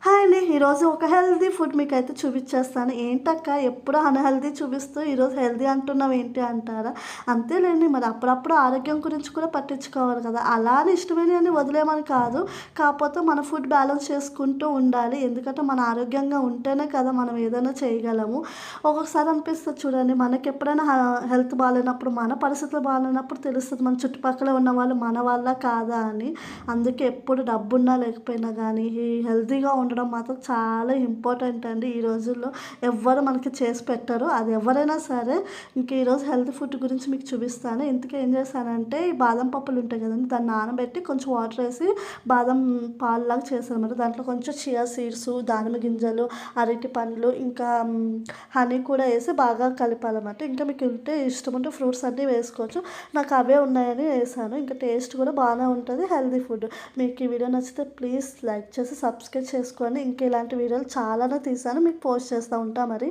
Hi అండి. ఈరోజు ఒక హెల్తీ ఫుడ్ మీకైతే చూపించేస్తాను. ఏంటక్క ఎప్పుడు అన్‌హెల్తీ చూపిస్తూ ఈరోజు హెల్తీ అంటున్నావు ఏంటి అంటారా? అంతేలేండి, మరి అప్పుడప్పుడు ఆరోగ్యం గురించి కూడా పట్టించుకోవాలి కదా! అలా అని ఇష్టమైనవన్నీ వదిలేయమని కాదు. కాకపోతే మన ఫుడ్ బ్యాలెన్స్ చేసుకుంటూ ఉండాలి. ఎందుకంటే మన ఆరోగ్యంగా ఉంటేనే కదా మనం ఏదైనా చేయగలము. ఒక్కొక్కసారి అనిపిస్తది చూడండి, మనకెప్పుడైనా హెల్త్ బాలేనప్పుడు, మన పరిస్థితులు బాలేనప్పుడు తెలుస్తది మన చుట్టుపక్కల ఉన్నవాళ్ళు మన వాళ్ళా కాదా అని. అందుకే ఎప్పుడు డబ్బున్నా లేకపోయినా గానీ, ఈ హెల్తీగా ఉండడం మాత్రం చాలా ఇంపార్టెంట్ అండి. ఈ రోజుల్లో ఎవ్వరు మనకి చేసి పెట్టరు. అది ఎవరైనా సరే. ఇంక ఈరోజు హెల్తీ ఫుడ్ గురించి మీకు చూపిస్తాను. ఇంతకీ ఏం చేశానంటే, ఈ బాదం పప్పులు ఉంటాయి కదండీ! దాన్ని నానబెట్టి కొంచెం వాటర్ ఏసి బాదం పాలులాగా చేశానన్నమాట. దాంట్లో కొంచెం చియా సీడ్స్, దానిమ్మ గింజలు, అరటి పండ్లు, ఇంకా హనీ కూడా ఏసి బాగా కలిపాలన్నమాట. ఇంకా మీకు ఉంటే ఇష్టం ఉంటే ఫ్రూట్స్ అన్నీ వేసుకోవచ్చు. నాకు అవే ఉన్నాయని వేసాను. ఇంకా టేస్ట్ కూడా బాగానే ఉంటది. Healthy food. మీకు ఈ వీడియో నచ్చితే ప్లీజ్ లైక్ చేసి సబ్స్క్రైబ్ చేసుకోండి. ఇంకా ఇలాంటి వీడియోలు చాలానే తీసాను. మీకు పోస్ట్ చేస్తూ ఉంటా మరి.